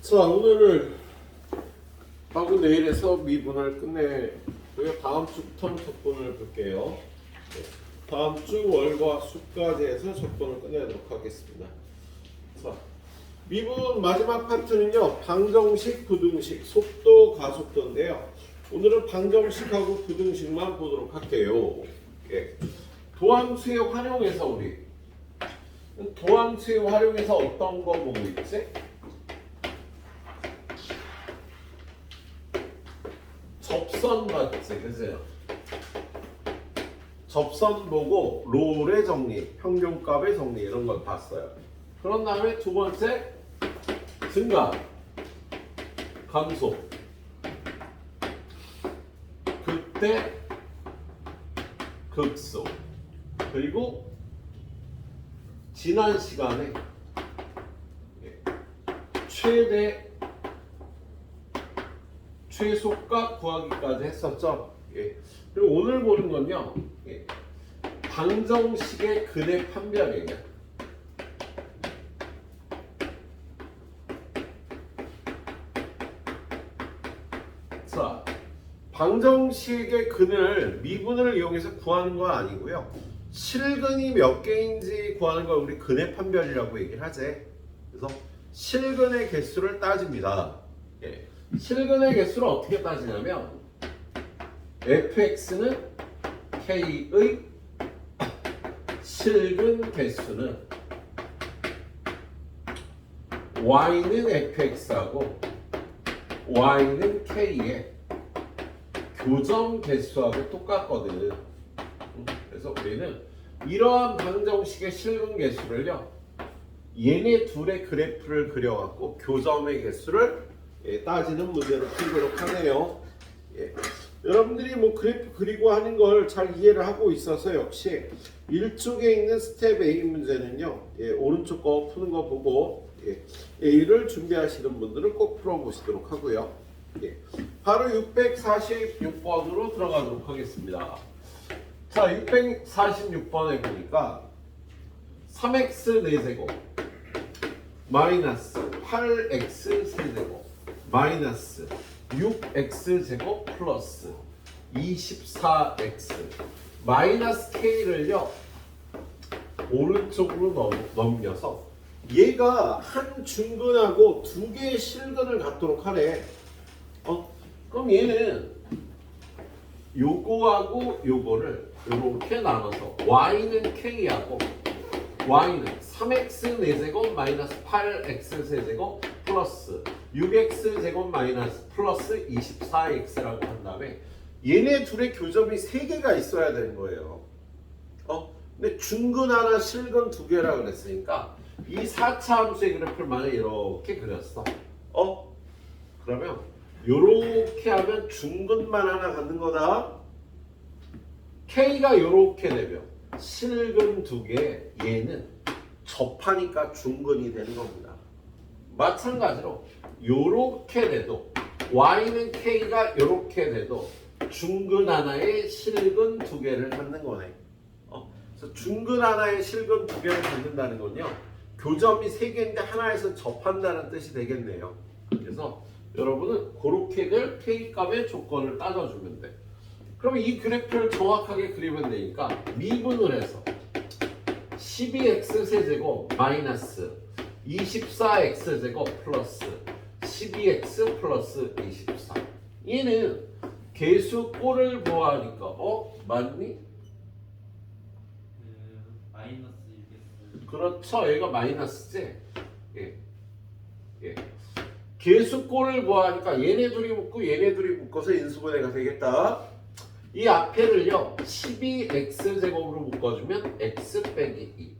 자, 오늘을 하고 내일에서 미분을 끝내고요. 다음 주부터 적분을 볼게요. 네, 다음 주 월과 수까지 해서 적분을 끝내도록 하겠습니다. 자, 미분 마지막 파트는요. 방정식, 부등식, 속도, 가속도인데요. 오늘은 방정식하고 부등식만 보도록 할게요. 예. 도함수에 활용해서 우리 도함수에 활용해서 어떤 거 보고 있지? 접선 봤지, 그죠? 접선 보고 롤의 정리, 평균값의 정리 이런 걸 봤어요. 그런 다음에 두 번째 증가, 감소, 극대, 극소, 그리고 지난 시간에 최소값 구하기까지 했었죠. 예. 그리고 오늘 보는 건요. 예. 방정식의 근의 판별이에요. 자, 방정식의 근을 미분을 이용해서 구하는 건 아니고요. 실근이 몇 개인지 구하는 걸 우리 근의 판별이라고 얘기를 하지. 그래서 실근의 개수를 따집니다. 예. 실근의 개수를 어떻게 따지냐면 fx는 k의 실근 개수는 y는 fx하고 y는 k의 교점 개수하고 똑같거든. 그래서 우리는 이러한 방정식의 실근 개수를요, 얘네 둘의 그래프를 그려갖고 교점의 개수를 따지는 문제로 풀도록 하네요. 예. 여러분들이 뭐 그래프 그리고 하는 걸 잘 이해를 하고 있어서 역시 1쪽에 있는 스텝 A 문제는요, 예, 오른쪽 거 푸는 거 보고 A를 준비하시는 분들은 꼭 풀어보시도록 하고요. 예. 바로 646번으로 들어가도록 하겠습니다. 자, 646번에 보니까 3x 4제곱 마이너스 8x 세제곱 마이너스 6x제곱 플러스 24x 마이너스 k를요 오른쪽으로 넘겨서 얘가 한 중근하고 두 개의 실근을 갖도록 하래. 그럼 얘는 요거하고 요거를 이렇게 나눠서 y는 k하고 y는 3x 4제곱 마이너스 8x 세제곱 플러스 6x제곱 마이너스 플러스 24x라고 한 다음에 얘네 둘의 교점이 3개가 있어야 되는 거예요. 근데 중근 하나 실근 2개라 그랬으니까 이 4차 함수의 그래프를 만약에 이렇게 그렸어. 그러면 요렇게 하면 중근만 하나 갖는 거다. k가 요렇게 되면 실근 2개, 얘는 접하니까 중근이 되는 겁니다. 마찬가지로 요렇게 돼도 y는 k가 요렇게 돼도 중근 하나에 실근 2개를 갖는 거네. 그래서 중근 하나에 실근 2개를 갖는다는 건요, 교점이 3개인데 하나에서 접한다는 뜻이 되겠네요. 그래서 여러분은 그렇게들 k값의 조건을 따져주면 돼. 그럼 이 그래프를 정확하게 그리면 되니까 미분을 해서 12x 세제곱 마이너스 24x제곱 플러스 12x 플러스 24. 얘는 개수 꼴을 보아하니까 맞니? 마이너스 1개수. 그렇죠. 얘가 마이너스지. 예. 개수 꼴을 보아하니까 얘네 둘이 묶고 얘네 둘이 묶어서 인수분해가 되겠다. 이 앞에를요 12x제곱으로 묶어주면 x 빼기 2,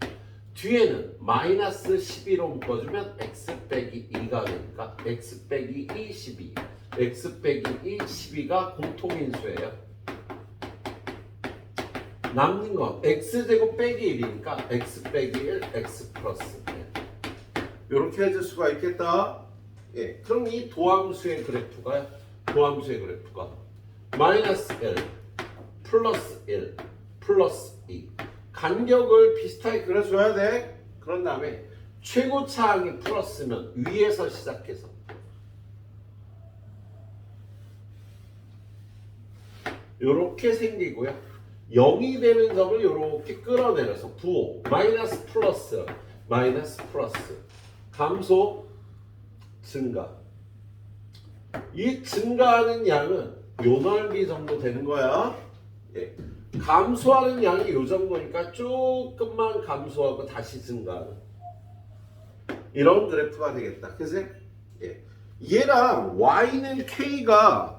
뒤에는 마이너스 12로 묶어주면 x 빼기 2가 되니까 x 빼기 2, 12, x 빼기 2, 12가 공통인수예요. 남는 건 x제곱 빼기 1이니까 x 빼기 1, x 플러스 1. 이렇게 해줄 수가 있겠다. 예, 그럼 이 도함수의 그래프가 마이너스 1, 플러스 1, 플러스 2 간격을 비슷하게 그려줘야 돼. 그런 다음에 최고차항이 플러스면 위에서 시작해서 요렇게 생기고요. 0이 되는 점을 요렇게 끌어내려서 부호 마이너스 플러스 감소 증가. 이 증가하는 양은 요 넓이 정도 되는 거야. 예. 감소하는 양이 요 정도니까 조금만 감소하고 다시 증가하는 이런 그래프가 되겠다. 그치? 예. 얘랑 y는 k가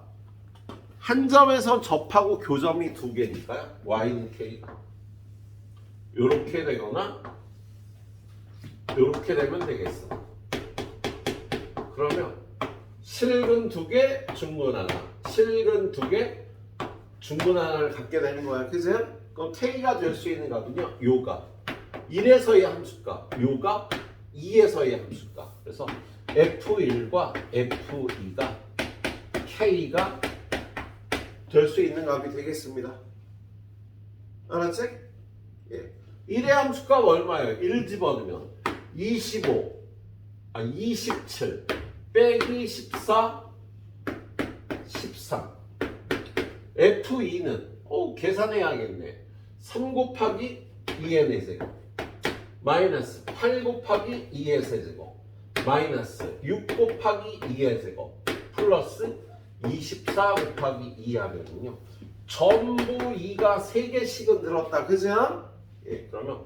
한 점에서 접하고 교점이 두 개니까요. y는 k가 요렇게 되거나 요렇게 되면 되겠어. 그러면 실근 두 개, 중근 하나. 실근 두 개, 중근 하나를 갖게 되는 거야. 그치? 그럼 k가 될 수 있는 값은요. 요값 1에서의 함수값, 요값 2에서의 함수값. 그래서 f1과 f2가 k가 될 수 있는 값이 되겠습니다. 알았지? 예. 1의 함수값 얼마예요? 1 집어넣으면 27 빼기 14 13. F2는 계산해야겠네. 3 곱하기 2의 4제곱 마이너스 8 곱하기 2의 세제곱 마이너스 6 곱하기 2의 제곱 플러스 24 곱하기 2 하면요. 전부 2가 3개씩은 들었다. 그죠? 예, 그러면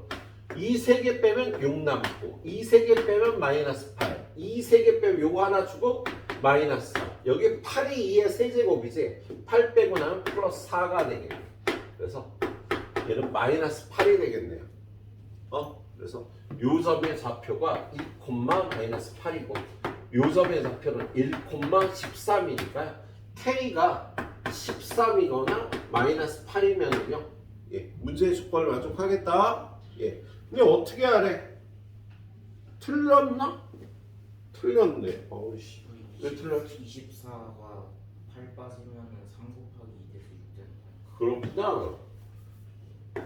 이 3개 빼면 6 남고 이 3개 빼면 마이너스 8 이 3개 빼면 요거 하나 주고 마이너스 4 여기 8이 2의 세제곱이지 8 빼고 나면 플러스 4가 되겠네. 그래서 얘는 마이너스 8이 되겠네요. 그래서 요 점의 좌표가 2, 마이너스 8이고 요 점의 좌표는 1, 13이니까 k가 13이거나 마이너스 8이면요. 예, 문제의 조건을 만족하겠다. 예. 근데 어떻게 하래? 틀렸나? 틀렸네. 어우씨. 왜 틀렸지? 24가 8 빠지면 3 곱하기 2 돼서 6 되는 거야. 그렇구나.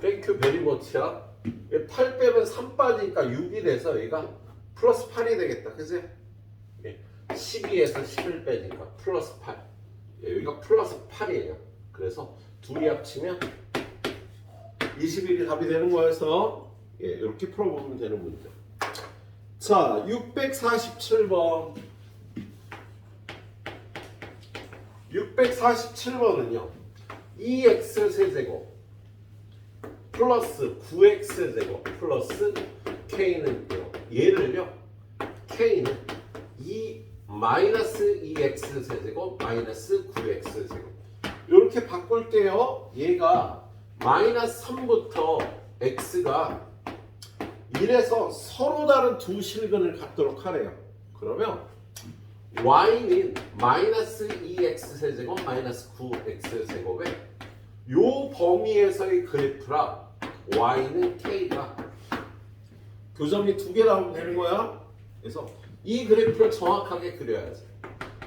땡큐 베리 머치야. 8 빼면 3 빠지니까 6이 돼서 얘가 플러스 8이 되겠다. 그치? 예. 12에서 11 빼니까 플러스 8. 예, 여기가 플러스 8이에요. 그래서 둘이 합치면 21이 답이 되는 거여서 예, 이렇게 풀어보면 되는 문제. 자, 647번. 647번은요. 2x 세제곱 플러스 9x 제곱 플러스 k는 0. 얘를요. k는 2 마이너스 2x 세제곱 마이너스 9x 제곱 이렇게 바꿀게요. 얘가 마이너스 3부터 x가 1에서 서로 다른 두 실근을 갖도록 하래요. 그러면 y는 마이너스 2x 세제곱 마이너스 9x 제곱에 요 범위에서의 그래프라 y는 k가 교점이 두 개 나오면 되는 거야. 그래서 이 그래프를 정확하게 그려야지.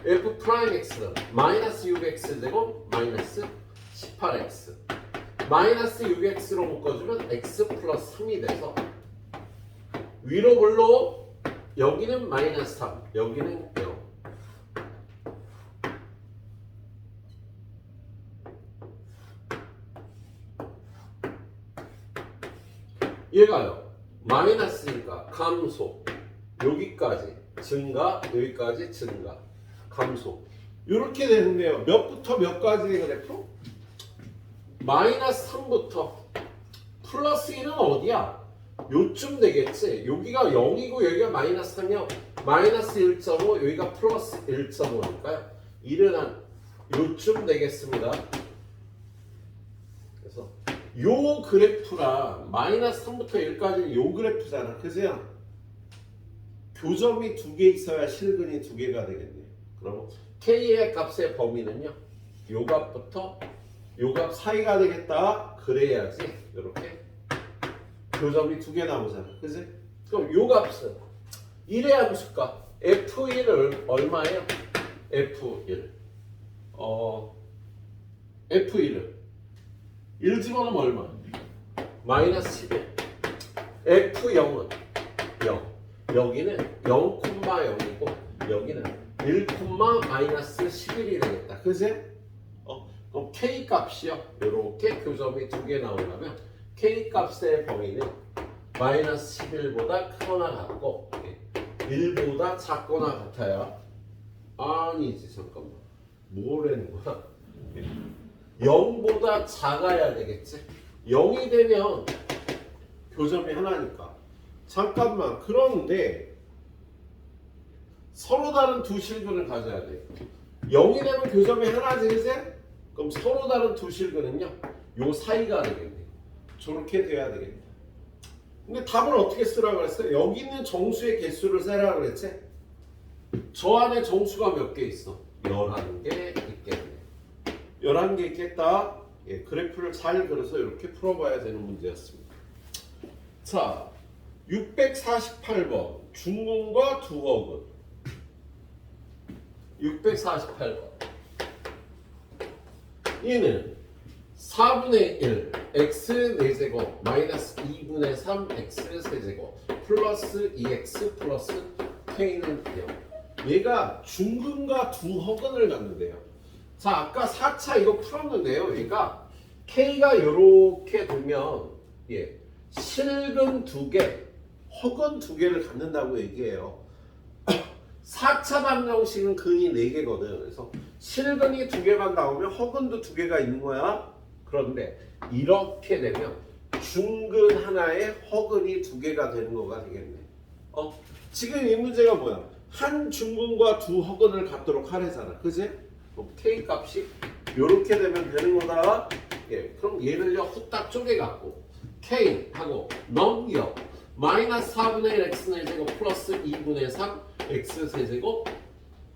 f 프라임 x는 마이너스 6x 제곱 마이너스 18x 마이너스 6x로 묶어주면 x 플러스 3이 돼서 위로 물로 여기는 마이너스 3 여기는 0 얘가요 마이너스니까 감소 여기까지 증가 여기까지 증가 감소 이렇게 되는데요. 몇부터 몇까지의 그래프? 마이너스 3부터 플러스 1은 어디야? 요쯤 되겠지. 여기가 0이고 여기가 마이너스 3이요. 마이너스 1.5 여기가 플러스 1.5니까요. 1은 한 요쯤 되겠습니다. 그래서 요 그래프랑 마이너스 3부터 1까지 요 그래프잖아. 그죠? 교점이 두 개 있어야 실근이 두 개가 되겠네요. 그럼 k의 값의 범위는요. 요 값부터 요 값 사이가 되겠다. 그래야지 이렇게 교점이 두 개 나오잖아. 그지? 그럼 요 값은 1의 함수값 f1을 얼마예요? f1 f1을 1 집어넣으면 얼마? 마이너스 11 f0은 0 여기는 0,0이고 여기는 1, 마이너스 11이 되겠다. 그지? 그럼 K 값이요. 이렇게 교점이 두 개 나오려면 K 값의 범위는 마이너스 11보다 크거나 같고 1보다 작거나 같아요. 아니지 잠깐만. 뭐라는 거야? 0보다 작아야 되겠지? 0이 되면 교점이 하나니까. 잠깐만. 그런데 서로 다른 두 실근을 가져야 돼. 0이 되면 교점이 하나지, 이제? 그럼 서로 다른 두 실근은요, 요 사이가 되겠네. 저렇게 돼야 되겠네. 근데 답을 어떻게 쓰라고 그랬어요? 여기 있는 정수의 개수를 세라고 그랬지? 저 안에 정수가 몇 개 있어? 11개 있겠네. 11개 있겠다. 예, 그래프를 잘 그려서 이렇게 풀어봐야 되는 문제였습니다. 자, 648번 중근과 두허근. 648번. 얘는 4분의 1 x 4제곱 마이너스 2분의 3 x 세제곱 플러스 2x 플러스 k는 0. 얘가 중근과 두허근을 갖는데요. 자, 아까 4차 이거 풀었는데요. 얘가 k가 이렇게 되면 예, 실근 2개, 허근 2개를 갖는다고 얘기해요. 4차 방정식은 근이 4개거든. 그래서 실근이 2개만 나오면 허근도 2개가 있는 거야. 그런데 이렇게 되면 중근 하나에 허근이 2개가 되는 거가 되겠네. 지금 이 문제가 뭐야? 한 중근과 두 허근을 갖도록 하래잖아. 그지? K 값이 이렇게 되면 되는 거다. 예, 그럼 얘를요 후딱 쪼개갖고 K 하고 넘겨 마이너스 4분의 1 x는 제곱 플러스 2분의 3 x 세제곱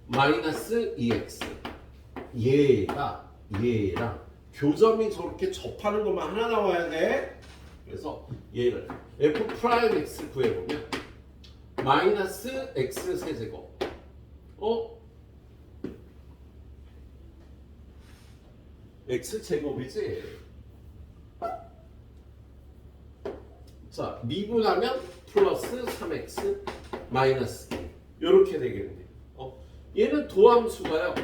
마이너스 2x. 얘랑 교점이 저렇게 접하는 것만 하나 나와야 돼. 그래서 얘를 f 프라임 x 구해보면 마이너스 x 세제곱 x 제곱이지. 자, 미분하면 플러스 3x 마이너스 2 이렇게 되겠네. 얘는 도함수가요.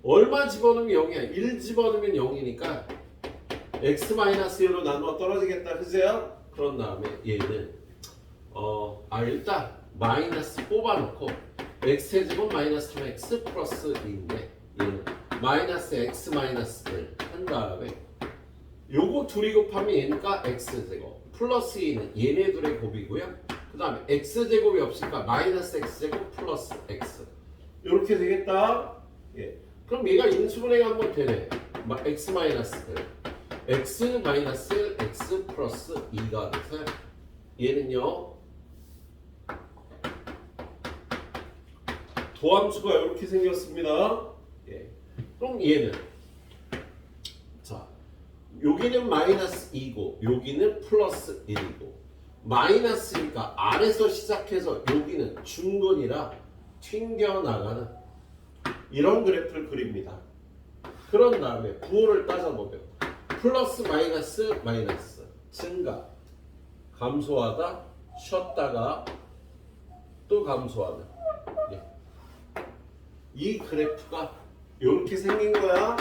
얼마 집어넣으면 0이야? 1 집어넣으면 0이니까 x 마이너스 1로 나누어 떨어지겠다. 그죠? 그런 다음에 얘는 일단 마이너스 뽑아놓고 x제곱 마이너스 3x 플러스 2인데 얘는 마이너스 x 마이너스 1 한 다음에 요거 둘이 곱하면 얘니까 x제곱 플러스 2는 얘네 둘의 곱이고요. 그 다음에 x제곱이 없으니까 마이너스 x제곱 플러스 x 이렇게 되겠다. 예. 그럼 얘가 인수분해가 한번 되네. x 마이너스 1 x 마이너스 x 플러스 2가 돼서 얘는요 도함수가 이렇게 생겼습니다. 예. 그럼 얘는 자 여기는 마이너스 2고 여기는 플러스 1이고 마이너스니까 아래서 시작해서 여기는 중근이라 튕겨나가는 이런 그래프를 그립니다. 그런 다음에 부호를 따져보면 플러스 마이너스 마이너스 증가 감소하다 쉬었다가 또 감소하는 이 그래프가 이렇게 생긴 거야.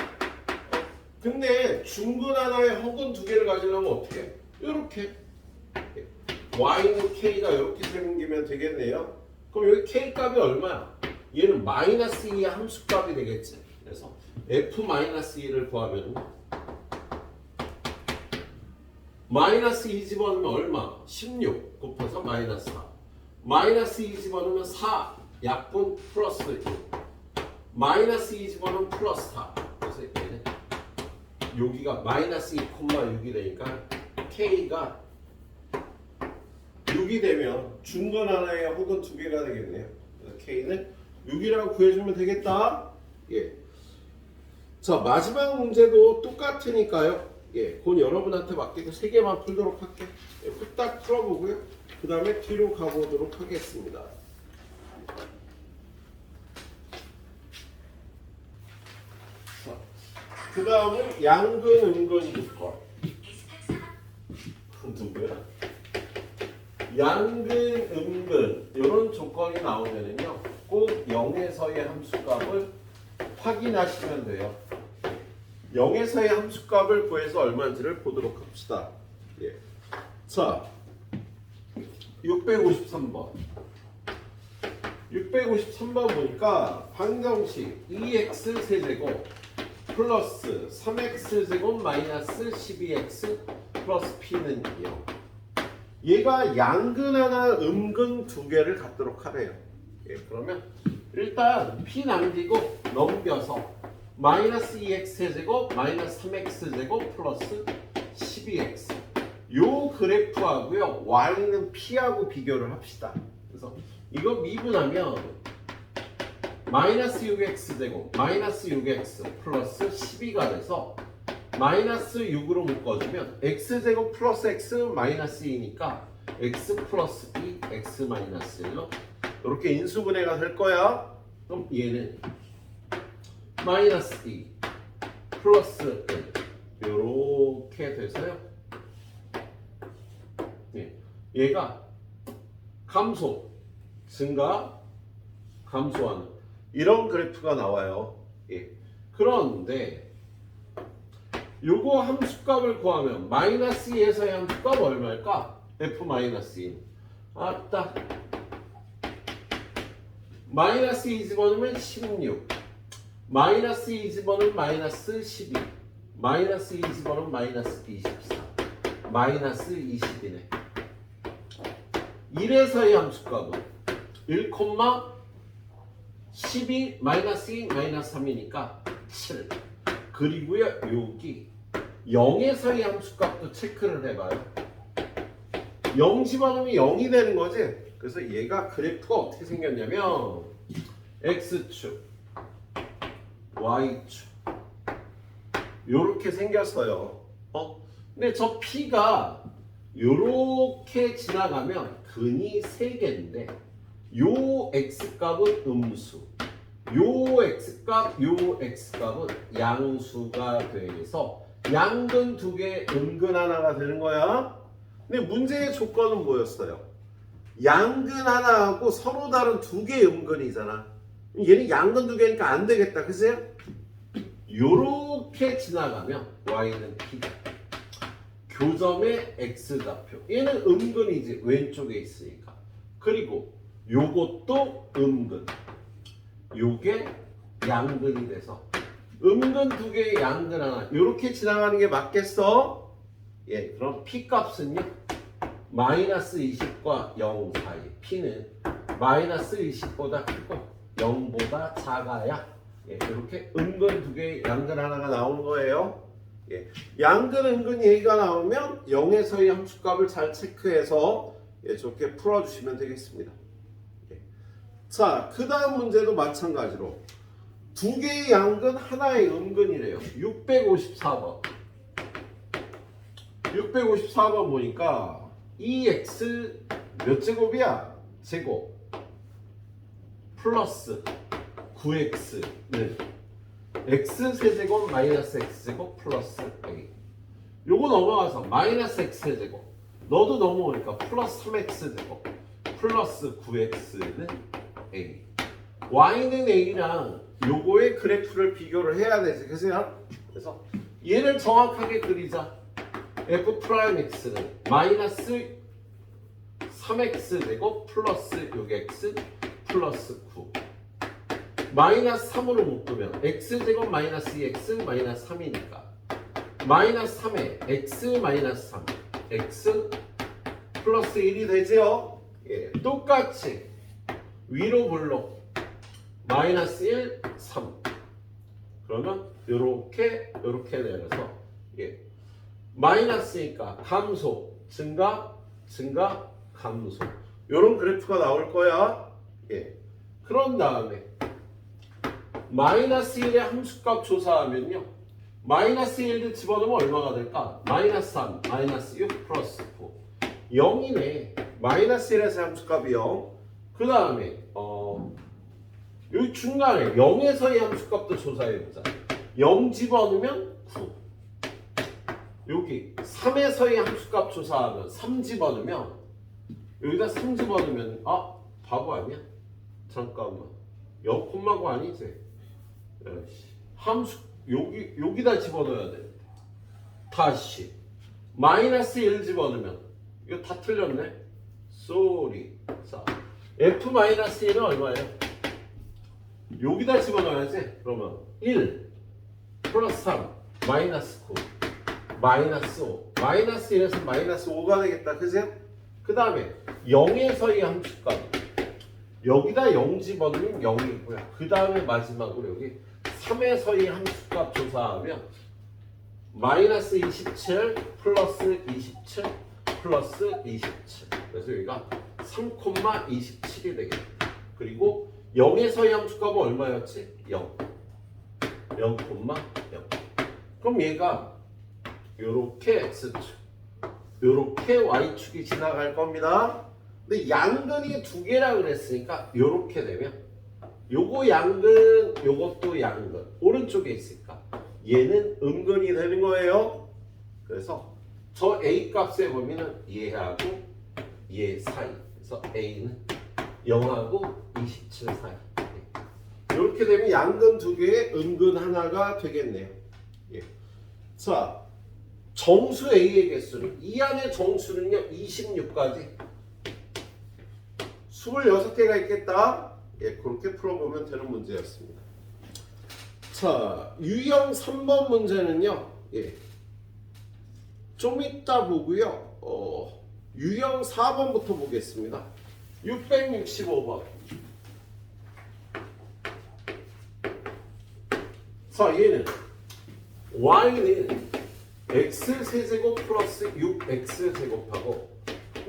근데 중근 하나에 허근 2개를 가지려면 어떻게 해? 이렇게 y는 k가 이렇게 생기면 되겠네요. 그럼 여기 k 값이 얼마야? 얘는 마이너스 2의 함수값이 되겠지. 그래서 f 마이너스 2를 구하면 마이너스 2 집어넣으면 얼마? 16 곱해서 마이너스 4 마이너스 2 집어넣으면 4 약분 플러스 1 마이너스 2 집어넣으면 플러스 4 그래서 얘는 여기가 마이너스 2,6이 되니까 k가 6이 되면 중근 하나에 혹은 2개가 되겠네요. 그래서 k는 6이라고 구해주면 되겠다. 예. 자, 마지막 문제도 똑같으니까요. 예, 그건 여러분한테 맡기고 3개만 풀도록 할게. 예, 후딱 풀어보고요. 그 다음에 뒤로 가보도록 하겠습니다. 그 다음은 양근, 음근 조건. 누구야? 양근, 음근 이런 조건이 나오면은요 꼭 0에서의 함수값을 확인하시면 돼요. 0에서의 함수값을 구해서 얼마인지를 보도록 합시다. 예. 자, 653번. 653번 보니까 방정식 2x 세제곱 플러스 3x 제곱 마이너스 12x 플러스 p는 0. 얘가 양근 하나 음근 두 개를 갖도록 하래요. 예, 그러면 일단 p 남기고 넘겨서 마이너스 2x 세제곱 마이너스 3x 제곱 플러스 12x 요 그래프하고요 y는 p하고 비교를 합시다. 그래서 이거 미분하면 마이너스 6x 제곱 마이너스 6x 플러스 12가 돼서 마이너스 6으로 묶어주면 x제곱 플러스 x 마이너스 2니까 x 플러스 2 x 마이너스 1로 이렇게 인수분해가 될 거야. 그럼 얘는 마이너스 2 플러스 1 요렇게 돼서요. 예. 얘가 감소 증가 감소하는 이런 그래프가 나와요. 예. 그런데 요거 함수값을 구하면 마이너스 2에서의 함수값 얼마일까? f 마이너스 2. 아따. 마이너스 2 집어넣으면 16. 마이너스 2 집어넣으면 마이너스 12. 마이너스 2 집어넣으면 마이너스 24. 마이너스 20이네. 1에서의 함수값은 1, 12 마이너스 2 마이너스 3이니까 7. 그리고요 여기 0에서의 함수값도 체크를 해봐요. 0 집어넣으면 0이 되는 거지. 그래서 얘가 그래프가 어떻게 생겼냐면 x축 y축 요렇게 생겼어요. 근데 저 p가 요렇게 지나가면 근이 3개인데 요 x값은 음수 요 x값, 요 x값은 양수가 돼서 양근 2개, 음근 하나가 되는 거야. 근데 문제의 조건은 뭐였어요? 양근 하나하고 서로 다른 2개의 음근이잖아. 얘는 양근 2개니까 안 되겠다. 그죠? 요렇게 지나가면 y는 p다. 교점의 x좌표. 얘는 음근이지. 왼쪽에 있으니까. 그리고 요것도 음근. 요게 양근이 돼서 음근 2개의 양근 하나 요렇게 지나가는 게 맞겠어? 예, 그럼 p 값은요 마이너스 20과 0 사이 p는 마이너스 20보다 크고 0보다 작아야 예, 이렇게 음근 2개의 양근 하나가 나오는 거예요. 예, 양근 음근 얘기가 나오면 0에서의 함수값을 잘 체크해서 예, 좋게 풀어주시면 되겠습니다. 자, 그 다음 문제도 마찬가지로 2개의 양근 하나의 음근이래요. 654번 654번 보니까 2x 몇 제곱이야? 제곱 플러스 9x는 x 세제곱 마이너스 x제곱 플러스 a 요거 넘어가서 마이너스 x 세제곱 너도 넘어오니까 플러스 3x제곱 플러스 9x는 a y는 a랑 요거의 그래프를 비교를 해야 되지. 그래서 얘를 정확하게 그리자. f'x는 마이너스 3x 제곱 플러스 6x 플러스 9 마이너스 3으로 묶으면 x제곱 마이너스 2x 마이너스 3이니까 마이너스 3에 x 마이너스 3 x 플러스 1이 되죠. 예, 똑같이 위로 블록 마이너스 1, 3 그러면 요렇게 내려서 예, 마이너스니까 감소, 증가, 증가, 감소 요런 그래프가 나올 거야. 예, 그런 다음에 마이너스 1의 함수값 조사하면요 마이너스 1을 집어넣으면 얼마가 될까? 마이너스 3, 마이너스 6 플러스 9 0이네. 마이너스 1에서 함수값이 0. 그 다음에 여기 중간에 0에서의 함수값도 조사해보자. 0 집어넣으면 9. 여기 3에서의 함수값 조사하면 3 집어넣으면 여기다 3 집어넣으면 바보 아니야? 잠깐만 0 콤마고 아니지? 함수 여기다 집어넣어야 돼. 다시 마이너스 1 집어넣으면 이거 다 틀렸네. 쏘리. 자, F-1은 얼마예요? 여기다 집어넣어야지. 그러면 1 플러스 3 마이너스 9 마이너스 5 마이너스 1에서 마이너스 5가 되겠다. 그죠? 그 다음에 0에서의 함수값 여기다 0 집어넣으면 0이고요. 그 다음에 마지막으로 여기 3에서의 함수값 조사하면 마이너스 27 플러스 27 플러스 27 그래서 여기가 3,27이 되겠다. 그리고 0에서의 함수값은 얼마였지? 0 0,0 그럼 얘가 요렇게 X축 요렇게 Y축이 지나갈 겁니다. 근데 양근이 두 개라 그랬으니까 요렇게 되면 요거 양근 요것도 양근 오른쪽에 있으니까 얘는 음근이 되는 거예요. 그래서 저 A 값의 범위는 얘하고 얘 사이 그래서 A는 0하고 27 사이 이렇게 되면 양근 두 개에 음근 하나가 되겠네요. 예. 자 정수 A의 개수는 이 안에 정수는요 26까지 26개가 있겠다. 예, 그렇게 풀어보면 되는 문제였습니다. 자 유형 3번 문제는요 예, 좀 이따 보고요 유형 4번부터 보겠습니다. 665번 자 얘는 y는 x 세제곱 플러스 6x 제곱하고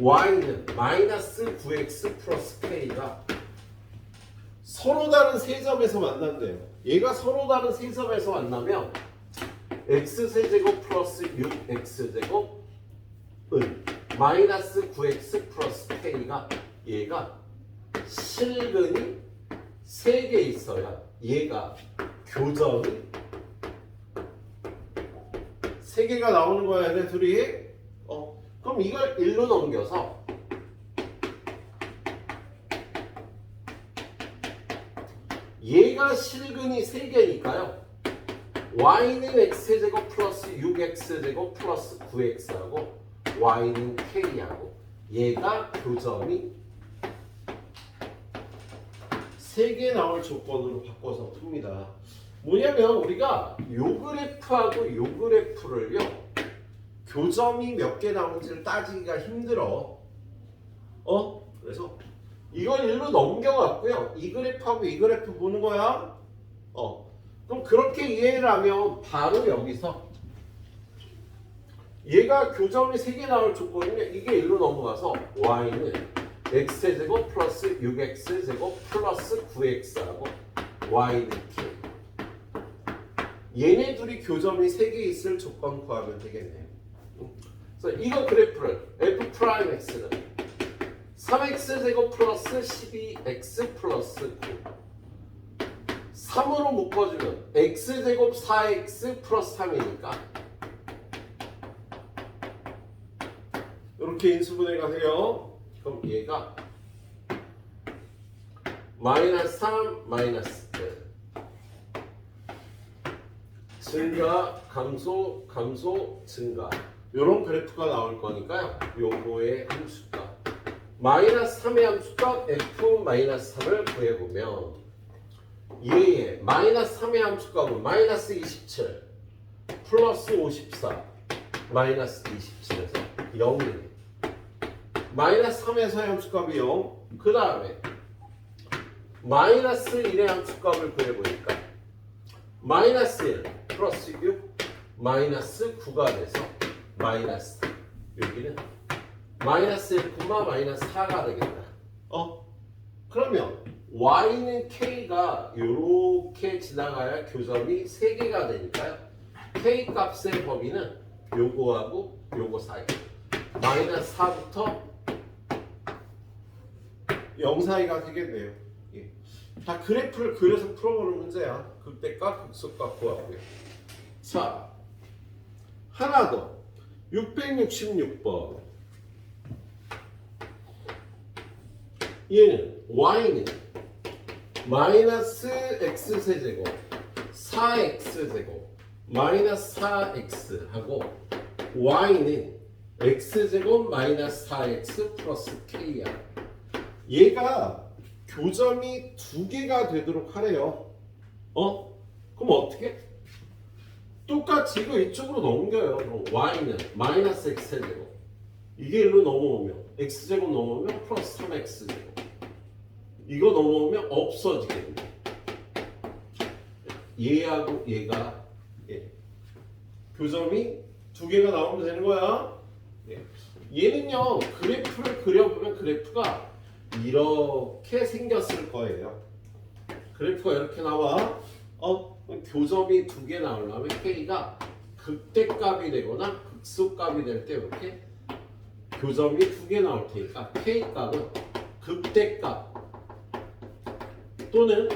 y는 마이너스 9x 플러스 k가 서로 다른 세 점에서 만난대요. 얘가 서로 다른 세 점에서 만나면 x 세제곱 플러스 6x 제곱은 마이너스 9x 플러스 k가 얘가 실근이 3개 있어야 얘가 교점이 3개가 나오는 거야. 얘네 둘이. 그럼 이걸 1로 넘겨서 얘가 실근이 3개니까요. y는 x제곱 플러스 6x제곱 플러스 9x하고 y는 k하고 얘가 교점이 3개 나올 조건으로 바꿔서 풉니다. 뭐냐면 우리가 요 그래프하고 요 그래프를요 교점이 몇 개 나오는지를 따지기가 힘들어. 그래서 이걸 1로 넘겨갖고요 이 그래프하고 이 그래프 보는 거야. 그럼 그렇게 이해를 하면 바로 여기서 얘가 교점이 3개 나올 조건이면 이게 1로 넘어가서 y는 x제곱 플러스 6x제곱 플러스 9x하고 y는 k 얘네 둘이 교점이 3개 있을 조건 구하면 되겠네요. 그래서 이거 그래프를 f'x는 3x제곱 플러스 12x 플러스 9 3으로 묶어주면 x제곱 4x 플러스 3이니까 이렇게 인수분해가 돼요. 그럼 얘가 마이너스 3 마이너스 1 증가 감소 감소 증가 이런 그래프가 나올 거니까요. 요거의 함수값 마이너스 3의 함수값 f-3을 구해보면 얘의 마이너스 3의 함수값은 마이너스 27 플러스 54 마이너스 27에서 0이네. 마이너스 3에서의 함수값이 0. 그 다음에 마이너스 1의 함수값을 구해보니까 마이너스 1 플러스 6 마이너스 9가 돼서 마이너스 4. 여기는 마이너스 1, 마이너스 4가 되겠다. 그러면 y는 k가 이렇게 지나가야 교점이 3개가 되니까요. k 값의 범위는 요거하고 요거 사이. 마이너스 4부터 0 사이가 되겠네요. 예. 다 그래프를 그려서 풀어보는 문제야. 극대값, 극소값 구하고요. 자, 하나 더. 666번. 얘는 y는 마이너스 x세제곱 4x제곱 마이너스 4x 하고 y는 x제곱 마이너스 4x 플러스 k야. 얘가 교점이 두 개가 되도록 하래요. 그럼 어떻게? 똑같이 이거 이쪽으로 넘겨요. 그럼 y는 마이너스 x제곱, 이게 일로 넘어오면 x제곱 넘어오면 플러스 3x제곱, 이거 넘어오면 없어지겠네. 얘하고 얘가 교점이 두 개가 나오면 되는 거야. 얘는요, 그래프를 그려보면 그래프가 이렇게 생겼을 거예요. 그래프가 이렇게 나와. 교점이 두 개 나오려면 k가 극대값이 되거나 극소값이 될 때 이렇게 교점이 두 개 나올 테니까 k값은 극대값 또는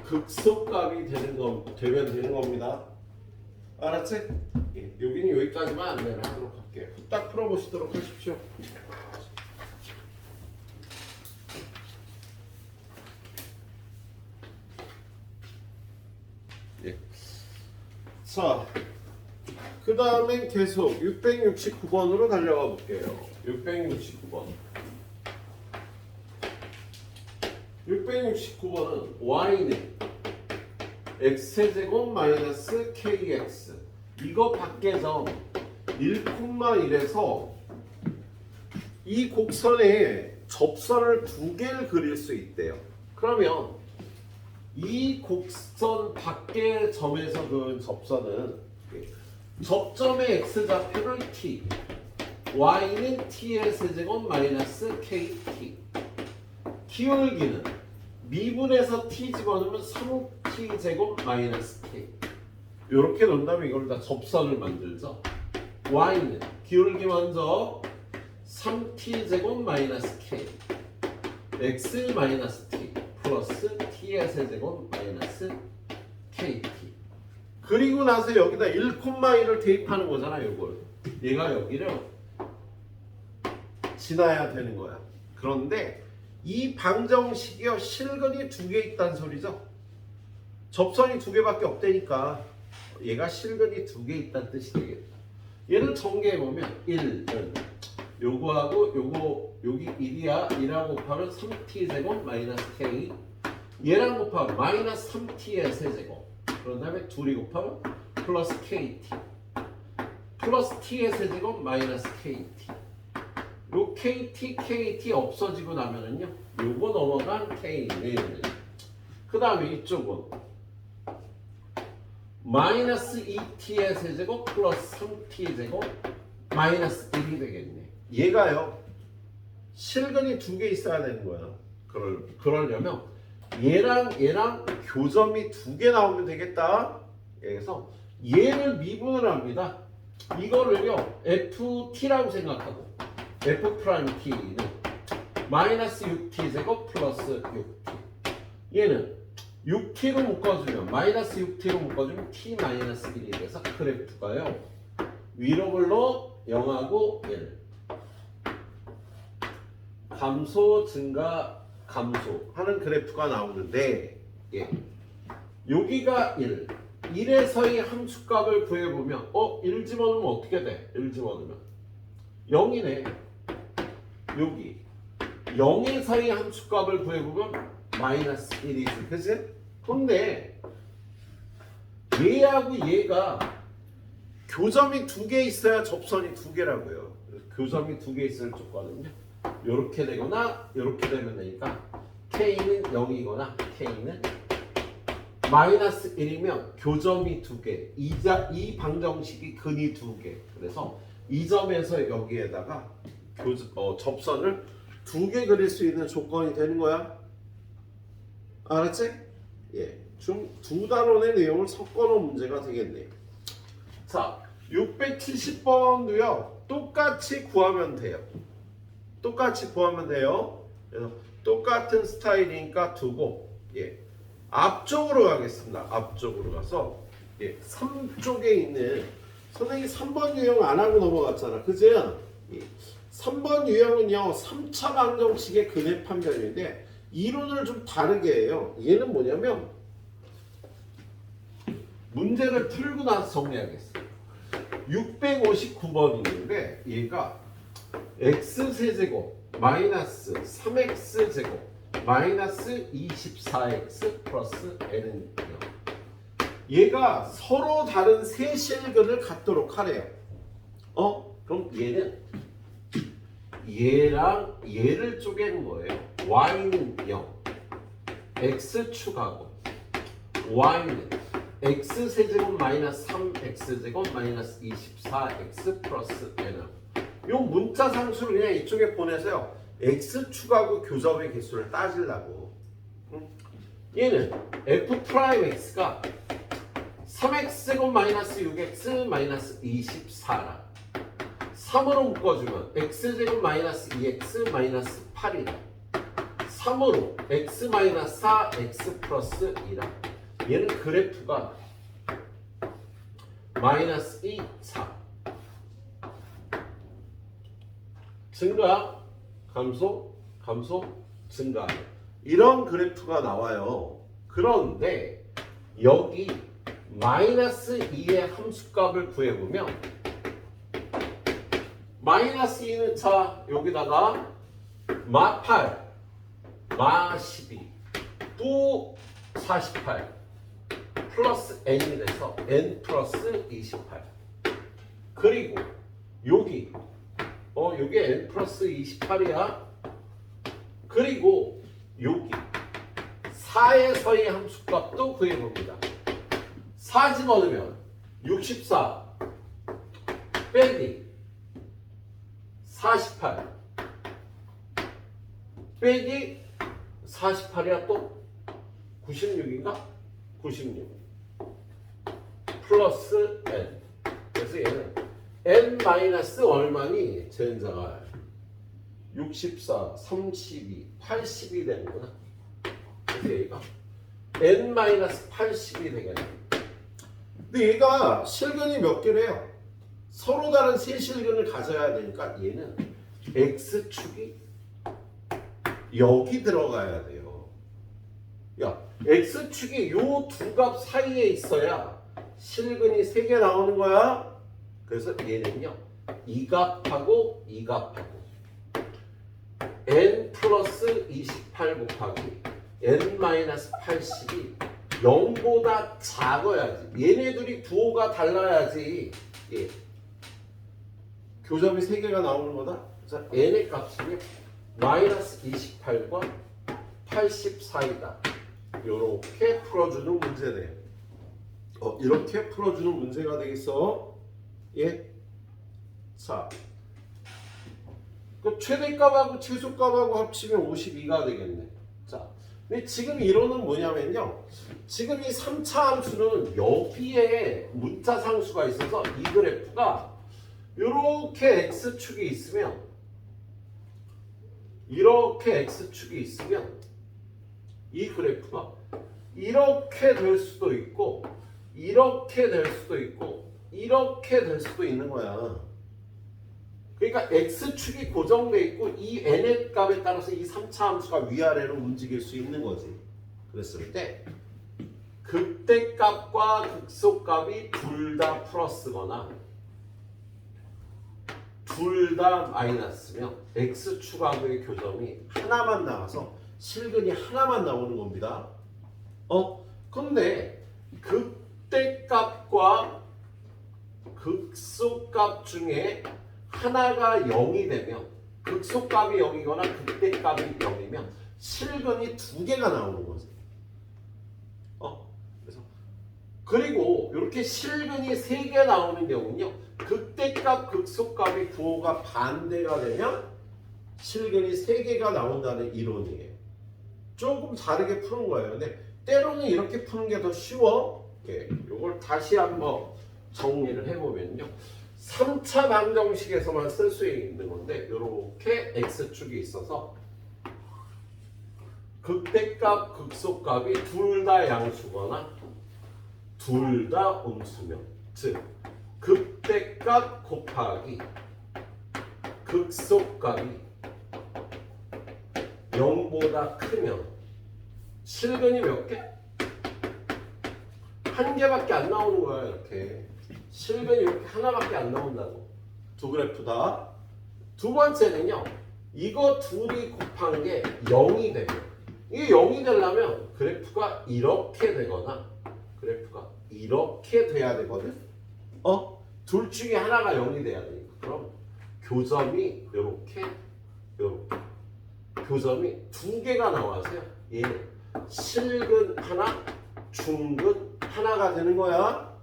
극소값이 되면 되는 겁니다. 알았지? 여기는 여기까지만 안내를 하도록 할게요. 딱 풀어보시도록 하십시오. 자, 그 다음엔 계속 669번으로 달려가 볼게요. 669번. 669번은 y는 x제곱 마이너스 kx, 이거 밖에서 1,1에서 이 곡선에 접선을 두 개를 그릴 수 있대요. 그러면 이 곡선 밖의 점에서 그은 접선은 접점의 x좌표를 t, y는 t의 세제곱 마이너스 kt, 기울기는 미분에서 t 집어넣으면 3t 제곱 마이너스 k. 이렇게 놓는다면 이걸 다 접선을 만들죠. y는 기울기 먼저 3t 제곱 마이너스 k, x 마이너스 t 플러스 t의 세제곱 마이너스 kt. 그리고 나서 여기다 1,1을 대입하는 거잖아. 이걸 얘가 여기를 지나야 되는 거야. 그런데 이 방정식이요, 실근이 두 개 있다는 소리죠. 접선이 두 개밖에 없다니까 얘가 실근이 두 개 있다는 뜻이 되겠다. 얘를 전개해보면 1은 요거하고 요거, 여기 1이야. 1하고 곱하면 3t 제곱 마이너스 k, 얘랑 곱하면 마이너스 3t의 세제곱, 그런 다음에 둘이 곱하면 플러스 kt, 플러스 t의 세제곱 마이너스 kt. 요 kt 없어지고 나면은요, 요거 넘어간 k는, 그 다음에 이쪽은 마이너스 2t의 세제곱 플러스 3t 제곱 마이너스 1이 되겠네. 얘가요, 실근이 두 개 있어야 되는 거야. 그러려면 얘랑 교점이 두 개 나오면 되겠다. 그래서 얘를 미분을 합니다. 이거를요, ft라고 생각하고 f't는 마이너스 6t 제곱 플러스 6t, 얘는 6t로 묶어주면 마이너스 6t로 묶어주면 t 마이너스 1이 돼서 그래프가요, 위로 불러 0하고 1, 감소 증가 감소 하는 그래프가 나오는데, 여기가 1에서의 함수값을 구해보면 1 집어넣으면 어떻게 돼? 1 집어넣으면 0이네. 여기 0에서의 함수값을 구해보면 마이너스 1이지, 그치? 근데 얘하고 얘가 교점이 두 개 있어야 접선이 두 개라고요. 교점이 두 개 있을 조건은요, 이렇게 되거나 이렇게 되면 되니까 k는 0이거나 k는 마이너스 1이면 교점이 두 개, 이 방정식이 근이 두 개. 그래서 이 점에서 여기에다가 접선을 두 개 그릴 수 있는 조건이 되는 거야. 알았지? 좀 두 단원의 내용을 섞어놓은 문제가 되겠네. 자, 670번도요 똑같이 구하면 돼요. 그래서 똑같은 스타일이니까 두고 앞쪽으로 가겠습니다. 앞쪽으로 가서 3쪽에 있는, 선생님이 3번 유형 안 하고 넘어갔잖아, 그지? 3번 유형은요 3차 방정식의 근해 판별인데 이론을 좀 다르게 해요. 얘는 뭐냐면 문제를 풀고 나서 정리하겠어요. 659번 있는데 얘가 x세제곱 마이너스 3x제곱 마이너스 24x 플러스 n은 0. 얘가 서로 다른 세 실근을 갖도록 하래요. 그럼 얘는 얘랑 얘를 쪼개는 거예요. y는 0 x축하고 y는 x세제곱 마이너스 3x제곱 마이너스 24x 플러스 n은 요 문자 상수를 그냥 이쪽에 보내서요. x축하고 교점의 개수를 따지려고. 얘는 f'x가 3x제곱 마이너스 6x 마이너스 24라. 3으로 묶어주면 x제곱 마이너스 2x 마이너스 8이라. 3으로 x 마이너스 4 x 플러스 2라. 얘는 그래프가 마이너스 2, 4 증가, 감소, 감소, 증가 이런 그래프가 나와요. 그런데 여기 마이너스 2의 함수값을 구해보면 마이너스 2는 자 여기다가 마 8, 마 12, 또 48 플러스 n이 돼서 n 플러스 28 그리고 여기 여기 n 플러스 28이야. 그리고 여기 4에서의 함수값도 구해봅니다. 4 집어넣으면 64 빼기 48 빼기 48이야 또 96인가? 96 플러스 n. 그래서 얘는 n 마이너스 얼마니? 젠자가 64, 32, 80이 되는구나. 그래서 얘가 n 마이너스 80이 되겠네. 근데 얘가 실근이 몇 개래요? 서로 다른 세 실근을 가져야 되니까 얘는 x축이 여기 들어가야 돼요. 야, x축이 요 두 값 사이에 있어야 실근이 3개 나오는 거야. 그래서 얘는요, 이 값하고 이 값하고 n 플러스 28 곱하기 n 마이너스 80이 0보다 작아야지. 얘네들이 부호가 달라야지. 예. 교점이 3개가 나오는 거다. 그래서 n의 값이 마이너스 28과 80 사이다. 이렇게 풀어주는 문제네요. 이렇게 풀어주는 문제가 되겠어. 예. 자, 그 최대값하고 최소값하고 합치면 52가 되겠네. 자, 근데 지금 이론은 뭐냐면요. 지금 이 3차 함수는 여기에 문자 상수가 있어서 이 그래프가 이렇게 x축이 있으면 이렇게 x축이 있으면 이 그래프가 이렇게 될 수도 있고 이렇게 될 수도 있고 이렇게 될 수도 있는 거야. 그러니까 x축이 고정돼 있고 이 n의 값에 따라서 이 3차 함수가 위아래로 움직일 수 있는 거지. 그랬을 때 극대값과 극소값이 둘 다 플러스거나 둘 다 마이너스면 x축하고의 교점이 하나만 나와서 실근이 하나만 나오는 겁니다. 근데 극대값과 극소값 중에 하나가 0이 되면 극소값이 0이거나 극대값이 0이면 실근이 2개가 나오는 거지. 그리고 이렇게 실근이 3개 나오는 경우는요. 극대값, 극소값의 부호가 반대가 되면 실근이 3개가 나온다는 이론이에요. 조금 다르게 푸는 거예요. 근데 때로는 이렇게 푸는 게 더 쉬워. 예, 이걸 다시 한번 정리를 해보면요. 3차 방정식에서만 쓸 수 있는 건데 이렇게 x축이 있어서 극대값, 극소값이 둘 다 양수거나 둘 다 음수면 즉 극대값 곱하기 극소값이 0보다 크면 실근이 몇 개? 한 개밖에 안 나오는 거야. 이렇게 실근이 이렇게 하나밖에 안 나온다고. 두 그래프 다. 두 번째는요. 이거 둘이 곱한 게 0이 되면, 이게 0이 되려면 그래프가 이렇게 되거나 그래프가 이렇게 돼야 되거든. 둘 중에 하나가 0이 돼야 되니까. 그럼 교점이 이렇게 교점이 두 개가 나와서요. 얘는 실근 하나, 중근 하나가 되는 거야.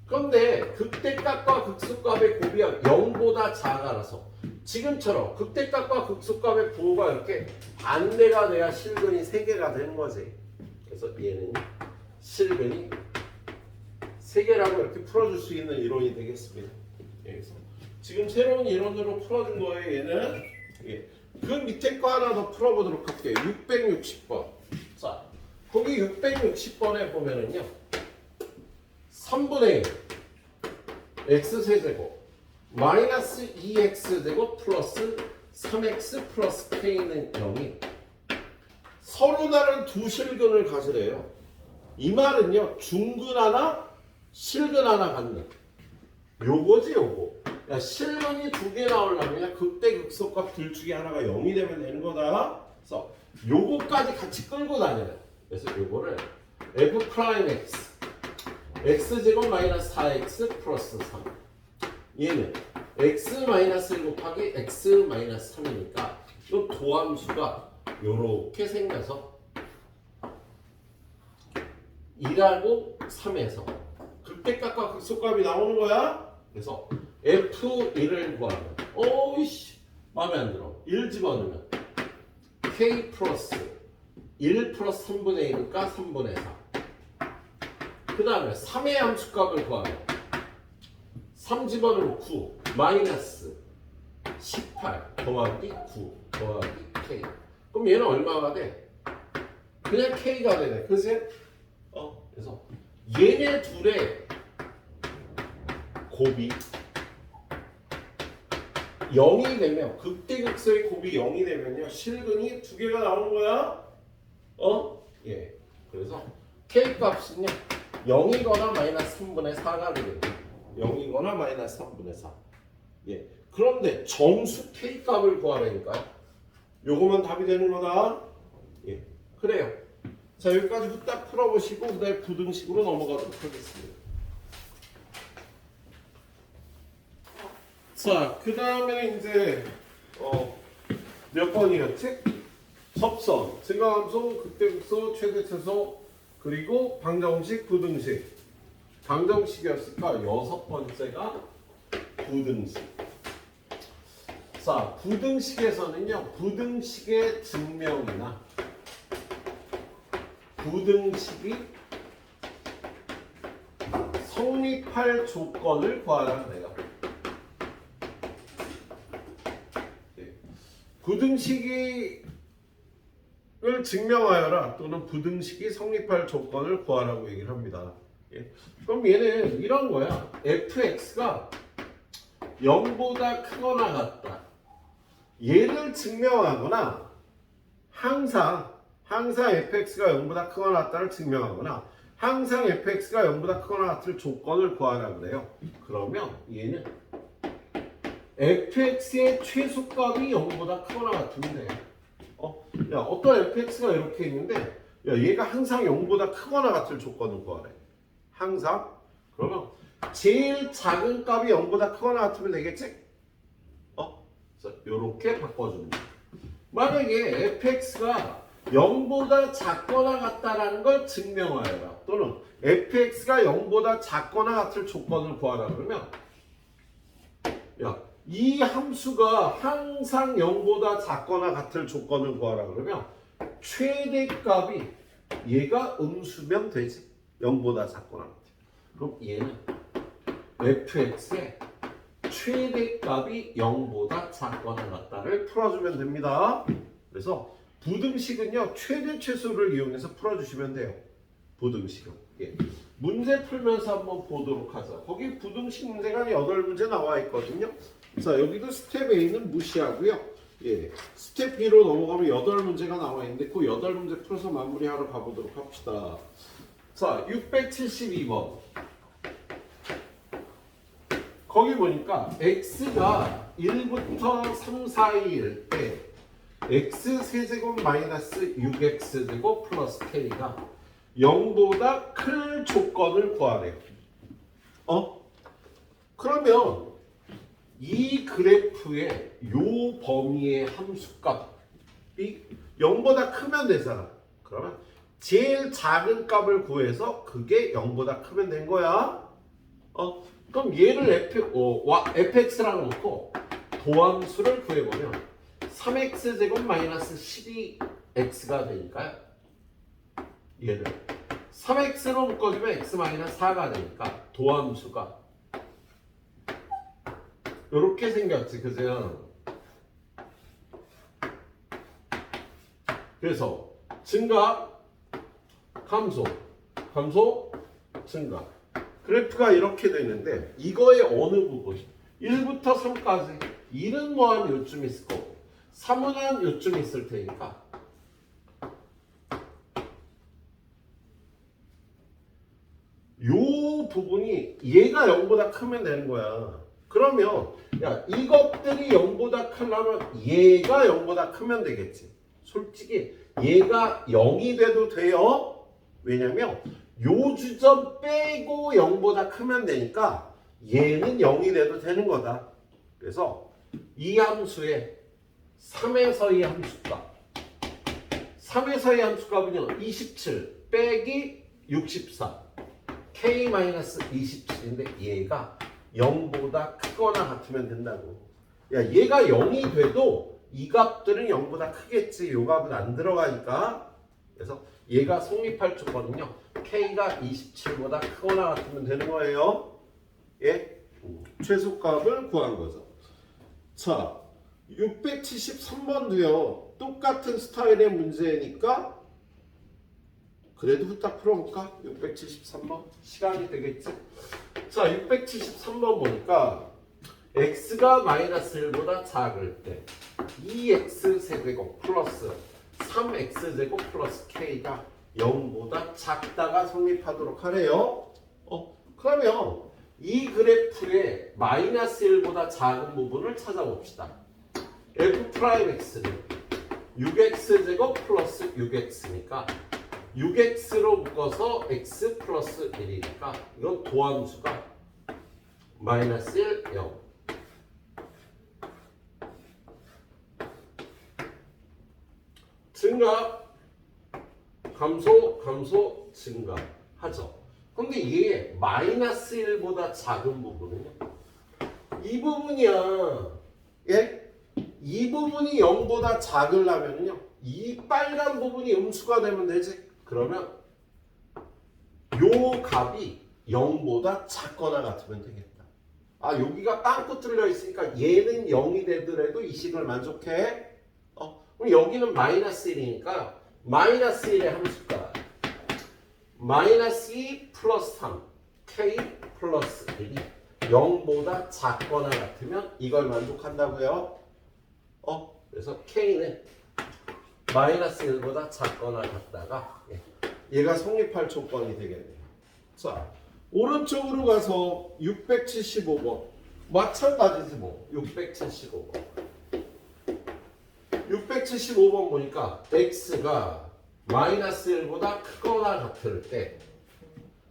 그런데 극대값과 극소값의 곱이가 0보다 작아라서 지금처럼 극대값과 극소값의 부호가 이렇게 반대가 돼야 실근이 3개가 되는 거지. 그래서 얘는 실근이 3개라고 이렇게 풀어줄 수 있는 이론이 되겠습니다. 여기서 지금 새로운 이론으로 풀어준 거예요. 얘는 그 밑에 거 하나 더 풀어보도록 할게요. 660번. 자, 거기 660번에 보면은요. 3분의 1 x세제곱 마이너스 2x제곱 플러스 3x 플러스 k는 0이 서로 다른 두 실근을 가지래요. 이 말은요. 중근 하나, 실근 하나 갖는 요거지 요거. 야, 실근이 두 개 나오려면 극대 극소값 둘 중에 하나가 0이 되면 되는 거다. 그래서 요거까지 같이 끌고 다녀요. 그래서 요거를 f 프라임 x x제곱 마이너스 4x 플러스 3 얘는 x 마이너스 1 곱하기 x 마이너스 3이니까 이 도함수가 요렇게 생겨서 2하고 3에서 극대값과 극소값이 나오는 거야. 그래서 F1을 구하면 오이씨 마음에 안 들어. 1 집어넣으면 K 플러스 1 플러스 3분의 1이니까 3분의 4. 그 다음에 3의 함수값을 구하면 3 집어넣으면 9 마이너스 18 더하기 9 더하기 K. 그럼 얘는 얼마가 돼? 그냥 K가 되네. 그치? 그래서 얘네 둘의 곱이 0이 되면 극대극소의 곱이 0이 되면요 실근이 두 개가 나오는 거야. 예. 그래서 K 값은요 0이거나 마이너스 3분의 4가 되겠네. 0이거나 마이너스 3분의 4. 예. 그런데 정수 K 값을 구하라니까요. 요거만 답이 되는 거다. 예. 그래요. 자 여기까지 후딱 풀어보시고 그 다음에 부등식으로 넘어가도록 하겠습니다. 자, 그 다음에는 이제 몇 번이었지? 접선, 증가함수, 극대극소, 최대최소, 그리고 방정식, 부등식. 방정식이었을까? 6번째가 부등식. 자, 부등식에서는요, 부등식의 증명이나 부등식이 성립할 조건을 구하라 그래요. 부등식을 증명하여라 또는 부등식이 성립할 조건을 구하라고 얘기를 합니다. 그럼 얘는 이런 거야. fx가 0보다 크거나 같다. 얘를 증명하거나 항상 fx가 0보다 크거나 같다를 증명하거나 항상 fx가 0보다 크거나 같을 조건을 구하라 그래요. 그러면 얘는 fx의 최소값이 0보다 크거나 같으면 돼. 야, 어떤 fx가 이렇게 있는데 야, 얘가 항상 0보다 크거나 같을 조건을 구하래. 항상. 그러면 제일 작은 값이 0보다 크거나 같으면 되겠지? 그래서 이렇게 바꿔주는 거야. 만약에 fx가 0보다 작거나 같다라는 걸 증명하여라. 또는 fx가 0보다 작거나 같을 조건을 구하라 그러면 야, 이 함수가 항상 0보다 작거나 같을 조건을 구하라 그러면 최대값이 얘가 음수면 되지. 0보다 작거나 같아. 그럼 얘는 fx의 최대값이 0보다 작거나 같다를 풀어주면 됩니다. 그래서 부등식은요 최대 최소를 이용해서 풀어주시면 돼요. 부등식은. 예. 문제 풀면서 한번 보도록 하자. 거기 부등식 문제가 8문제 나와 있거든요. 자, 여기도 스텝 A는 무시하고요. 예. 스텝 B로 넘어가면 8문제가 나와 있는데 그 8문제 풀어서 마무리하러 가보도록 합시다. 자, 672번. 거기 보니까 x가 1부터 3 사이일 때 x 세제곱 마이너스 6x 제곱 플러스 k가 0보다 클 조건을 구하래요. 그러면 이 그래프의 요 범위의 함수값이 0보다 크면 되잖아. 그러면 제일 작은 값을 구해서 그게 0보다 크면 된 거야. 그럼 얘를 fx라고 놓고 도함수를 구해보면 3x 제곱 마이너스 12x가 되니까요. 얘를 3x로 묶어주면 x 마이너스 4가 되니까 도함수가 이렇게 생겼지, 그죠? 그래서 증가, 감소, 감소, 증가. 그래프가 이렇게 되는데 이거의 어느 부분? 1부터 3까지 1은 뭐 한 요쯤 있을 거고 3은 한 요쯤 있을 테니까 요 부분이 얘가 0보다 크면 되는 거야. 그러면 야 이것들이 0보다 크려면 얘가 0보다 크면 되겠지. 솔직히 얘가 0이 돼도 돼요. 왜냐면 요 주점 빼고 0보다 크면 되니까 얘는 0이 돼도 되는 거다. 그래서 이 함수의 3에서의 함수값 3에서의 함수값은요 27 빼기 64 k-27인데 얘가 0보다 크거나 같으면 된다고. 야 얘가 0이 돼도 이 값들은 0보다 크겠지. 이 값은 안 들어가니까. 그래서 얘가 성립할 조건은요 k가 27보다 크거나 같으면 되는 거예요. 예? 최소값을 구한 거죠. 자 673번도요 똑같은 스타일의 문제니까 그래도 후딱 풀어볼까? 673번 시간이 되겠지? 자 673번 보니까 x가 마이너스 1보다 작을 때 2x 세제곱 플러스 3x 제곱 플러스 k가 0보다 작다가 성립하도록 하래요. 그러면 이 그래프의 마이너스 1보다 작은 부분을 찾아봅시다. f'x는 6x 제곱 플러스 6x니까 6x로 묶어서 x 플러스 1이니까 이건 도함수가 마이너스 1, 0 증가, 감소, 감소, 증가 하죠. 근데 얘 마이너스 1보다 작은 부분은요 이 부분이야. 예? 이 부분이 0보다 작으려면요 이 빨간 부분이 음수가 되면 되지. 그러면 요 값이 0보다 작거나 같으면 되겠다. 아 여기가 빵꾸 뚫려 있으니까 얘는 0이 되더라도 이 식을 만족해. 그럼 여기는 마이너스 1이니까 마이너스 1의 함수가 마이너스 2 플러스 3 k 플러스 1이 0보다 작거나 같으면 이걸 만족한다고요. 그래서 k는 마이너스 1보다 작거나 같다가 얘가 성립할 조건이 되겠네요. 자 오른쪽으로 가서 675번 마찬가지지 뭐. 675번 보니까 x가 마이너스 1보다 크거나 같을 때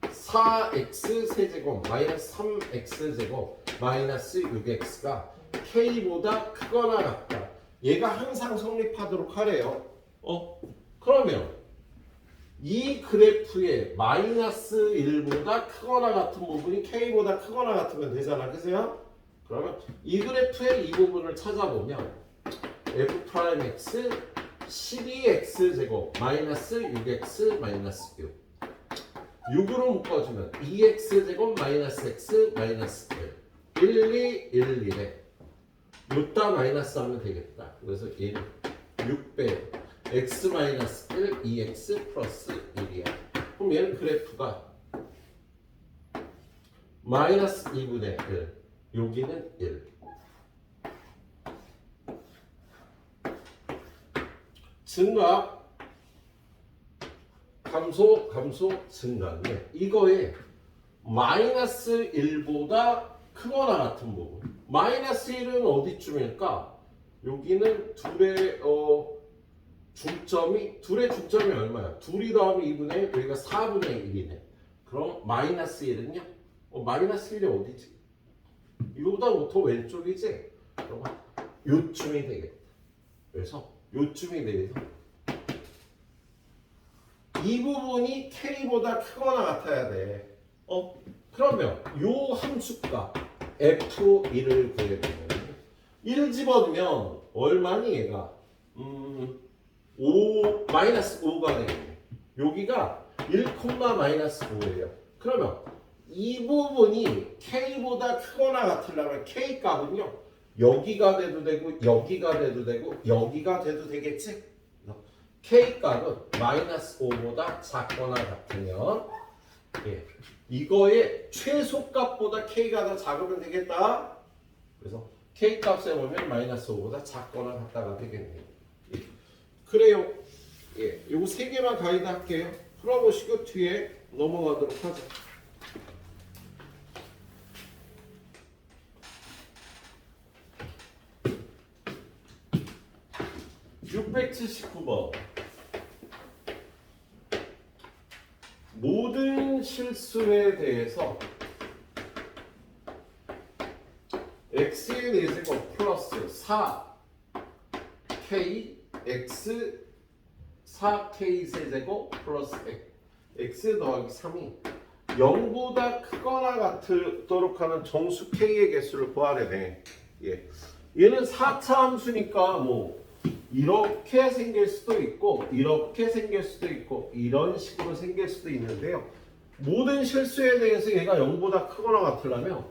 4x 세제곱 마이너스 3x 제곱 마이너스 6x가 k보다 크거나 같다. 얘가 항상 성립하도록 하래요. 그러면 이 그래프의 마이너스 1보다 크거나 같은 부분이 k보다 크거나 같으면 되잖아. 그죠? 그러면 이 그래프의 이 부분을 찾아보면 f'x 12x 제곱 마이너스 6x 마이너스 6 6으로 묶어주면 2x 제곱 마이너스 x 마이너스 1 1, 2, 1, 1에 요따 마이너스 하면 되겠다. 그래서 1 6배 x 마이너스 1 2x 플러스 1이야. 그럼 얘는 그래프가 마이너스 2분의 1 여기는 1 증가 감소 증가인데 이거에 마이너스 1보다 크거나 같은 부분. 마이너스 1은 어디쯤일까? 여기는 둘의 중점이 얼마야? 2이 더하면 2분의 1, 여기가 4분의 1이네. 그럼 마이너스 1은요? 마이너스 1이 어디지? 이거보다 더 왼쪽이지? 그럼 요쯤이 되겠다. 그래서 요쯤이 되겠어. 이 부분이 K보다 크거나 같아야 돼. 그러면 요 함수가 F1을 구해야 되면 1 집어넣으면 얼마니 얘가? 마이너스 5가 되겠네. 여기가 1, 마이너스 5예요. 그러면 이 부분이 K보다 크거나 같으려면 K 값은요. 여기가 돼도 되고 여기가 돼도 되고 여기가 돼도 되겠지? K 값은 마이너스 5보다 작거나 같으면 이거의 최소값보다 K가 더 작으면 되겠다. 그래서 K 값에 보면 마이너스 5보다 작거나 같다가 되겠네요. 그래요. 요거 세 개만 가이드 할게요. 풀어보시고 뒤에 넘어가도록 하죠. 679번. 모든 실수에 대해서 x의 4제곱 플러스 4k x 4k 세제곱 플러스 x 더하기 3이 0보다 크거나 같도록 하는 정수 k의 개수를 구하래 돼. 얘는 4차 함수니까 뭐 이렇게 생길 수도 있고 이렇게 생길 수도 있고 이런 식으로 생길 수도 있는데요. 모든 실수에 대해서 얘가 0보다 크거나 같으려면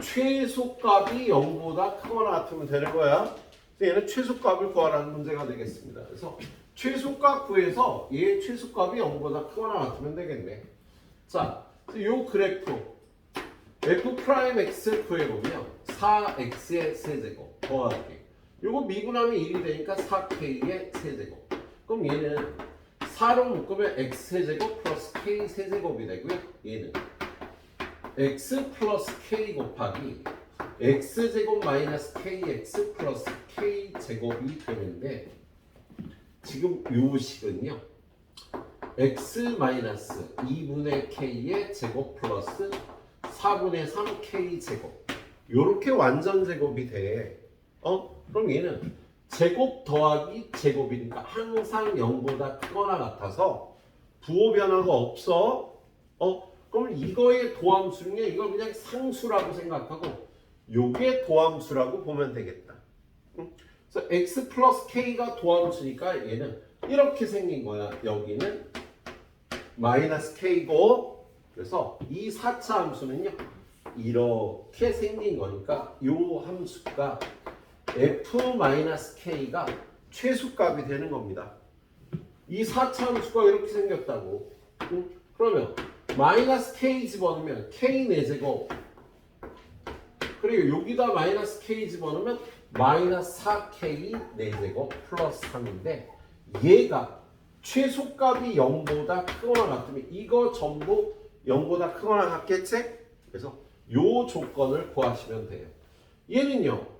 최소값이 0보다 크거나 같으면 되는 거야. 얘는 최소값을 구하라는 문제가 되겠습니다. 그래서 최소값 구해서 얘 최소값이 0보다 크거나 같으면 되겠네. 자, 요 그래프 f'(x) 구해보면 4x의 세제곱 더하기 요거 미분하면 1이 되니까 4k의 세제곱. 그럼 얘는 4로 묶으면 x 세제곱 플러스 k 세제곱이 되고요. 얘는 x 플러스 k 곱하기 x 제곱 마이너스 kx 플러스 k 제곱이 되는데 지금 요 식은요. x 마이너스 2분의 k의 제곱 플러스 4분의 3 k 제곱. 요렇게 완전 제곱이 돼. 그럼 얘는 제곱 더하기 제곱이니까 항상 0보다 크거나 같아서 부호 변화가 없어. 그럼 이거의 도함수는요. 이거 그냥 상수라고 생각하고 요게 도함수라고 보면 되겠다. 그래서 x 플러스 k가 도함수니까 얘는 이렇게 생긴 거야. 여기는 마이너스 k고 그래서 이 4차 함수는요. 이렇게 생긴 거니까 요 함수가 f-k가 최소값이 되는 겁니다. 이 4차 함수가 이렇게 생겼다고. 그러면 마이너스 k 집어넣으면 k 4제곱 그리고 여기다 마이너스 k 집어넣으면 마이너스 4k 4제곱 플러스 3인데 얘가 최소값이 0보다 크거나 같으면 이거 전부 0보다 크거나 같겠지? 그래서 요 조건을 구하시면 돼요. 얘는요.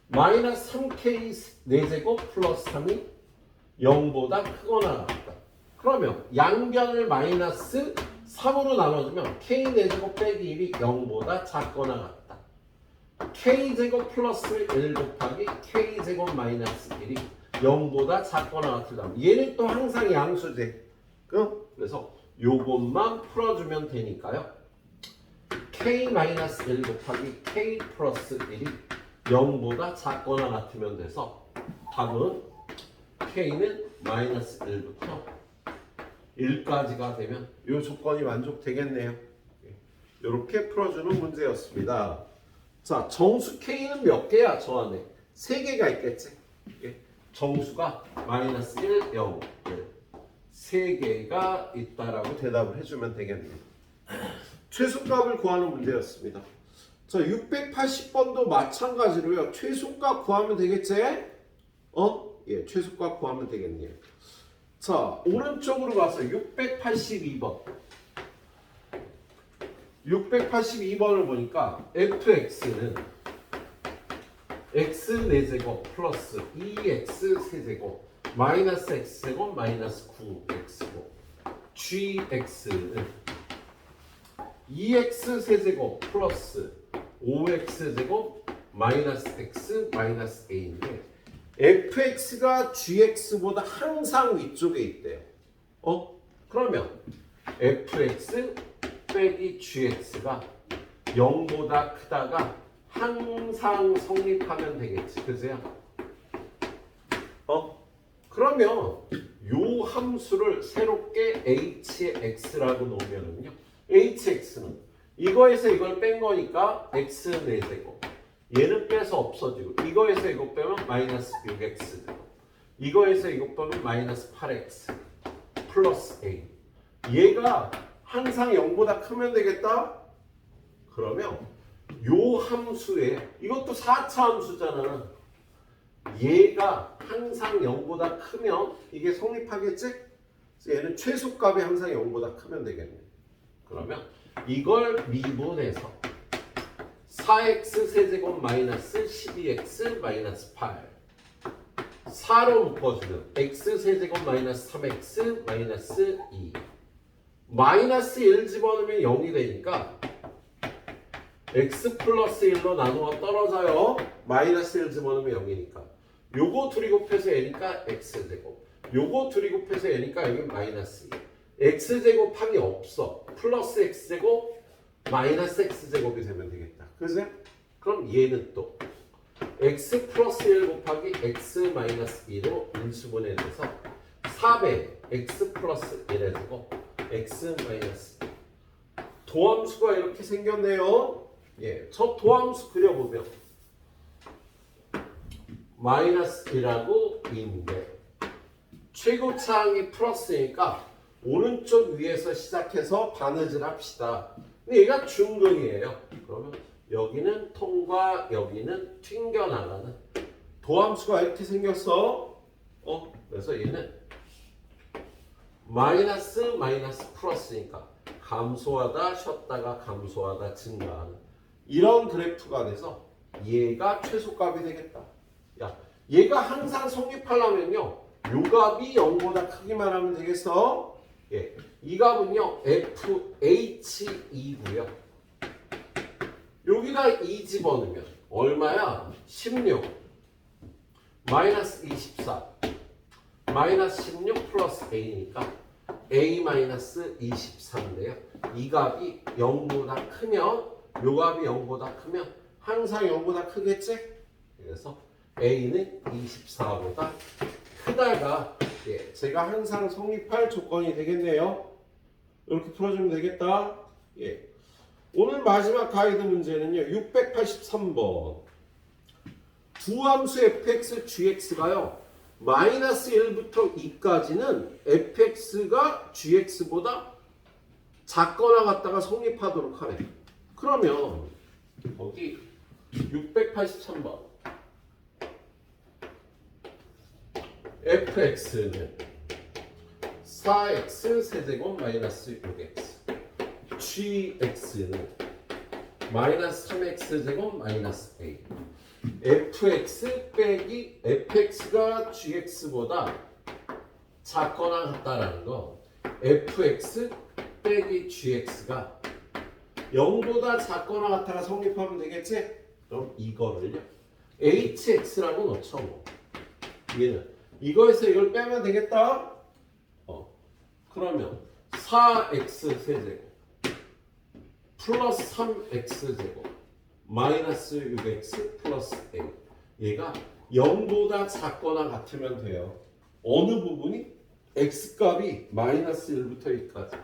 마이너스 3k 4제곱 플러스 3이 0보다 크거나 같다. 그러면 양변을 마이너스 3으로 나눠주면 k 4제곱 빼기 1이 0보다 작거나 같다. k제곱 플러스 1 곱하기 k제곱 마이너스 1이 0보다 작거나 같으다. 얘는 또 항상 양수제. 그래서 요것만 풀어주면 되니까요. k 마이너스 1 곱하기 k 플러스 1이 0보다 작거나 같으면 돼서 답은 k는 마이너스 1부터 1까지가 되면 이 조건이 만족되겠네요. 이렇게 풀어주는 문제였습니다. 자, 정수 k는 몇 개야? 저 안에 3개가 있겠지? 정수가 마이너스 1, 0, 1 3개가 있다라고 대답을 해주면 되겠네요. 최소값을 구하는 문제였습니다. 자, 680번도 마찬가지로요. 최소값 구하면 되겠지? 최소값 구하면 되겠네요. 자, 오른쪽으로 가서 682번. 682번을 보니까 fx는 x 4제곱 플러스 2x 세제곱 마이너스 x제곱 마이너스 9x고 gx는 2x 세제곱 플러스 5x제곱 마이너스 x 마이너스 a인데 fx가 gx보다 항상 위쪽에 있대요. 그러면 fx 빼기 gx가 0보다 크다가 항상 성립하면 되겠지, 그죠? 그러면 요 함수를 새롭게 hx라고 놓으면은요, hx는 이거에서 이걸 뺀 거니까 x 4제곱, 얘는 빼서 없어지고, 이거에서 이거 빼면 마이너스 6x 제곱, 이거에서 이거 빼면 마이너스 8x 플러스 a. 얘가 항상 0보다 크면 되겠다? 그러면 요 함수에, 이것도 4차 함수잖아. 얘가 항상 0보다 크면 이게 성립하겠지? 그래서 얘는 최소값이 항상 0보다 크면 되겠네. 그러면 이걸 미분해서 4x 세제곱 마이너스 12x 마이너스 8 4로 묶어주면 x 세제곱 마이너스 3x 마이너스 2 마이너스 1 집어넣으면 0이 되니까 x 플러스 1로 나누어 떨어져요. 마이너스 1 집어넣으면 0이니까 요거 둘이 곱해서 n이니까 x제곱, 요거 둘이 곱해서 n이니까 여기 마이너스 2. x제곱 합이 없어. 플러스 x제곱 마이너스 x제곱이 되면 되겠다. 그죠? 그럼 얘는 또 x 플러스 1 곱하기 x 마이너스 2로 인수분해 돼서 4배 x 플러스 1의 제곱 x 마이너스 2. 도함수가 이렇게 생겼네요. 예, 저 도함수 그려보면 마이너스 1하고 2인데 최고차항이 플러스니까 오른쪽 위에서 시작해서 바느질 합시다. 근데 얘가 중근이에요. 그러면 여기는 통과, 여기는 튕겨나가는 도함수가 이렇게 생겼어. 그래서 얘는 마이너스 마이너스 플러스니까 감소하다 쉬었다가 감소하다 증가하는 이런 그래프가 돼서 얘가 최소값이 되겠다. 야, 얘가 항상 성립하려면요, 요 값이 0보다 크기만 하면 되겠어. 예, 이 값은요 fh2고요. 여기다 2 집어넣으면 얼마야? 16 마이너스 24 마이너스 16 플러스 a니까 a 마이너스 23인데요. 이 값이 0보다 크면, 요 값이 0보다 크면 항상 0보다 크겠지? 그래서 a는 24보다 크다가 제가 항상 성립할 조건이 되겠네요. 이렇게 풀어주면 되겠다. 예. 오늘 마지막 가이드 문제는요, 683번. 두 함수 fx, gx가요, 마이너스 1부터 2까지는 fx가 gx보다 작거나 같다가 성립하도록 하네. 그러면 거기 683번 fx는 4x 세제곱 마이너스 6x, gx는 마이너스 3x 제곱 마이너스 a. fx 빼기 fx가 gx보다 작거나 같다라는 거, fx 빼기 gx가 0보다 작거나 같다가 성립하면 되겠지? 그럼 이거를요 hx라고 넣죠. 뭐. 얘는 이거에서 이걸 빼면 되겠다. 그러면 4x 세제곱 플러스 3x 제곱 마이너스 6x 플러스 a. 얘가 0보다 작거나 같으면 돼요. 어느 부분이? x값이 마이너스 1부터 2까지.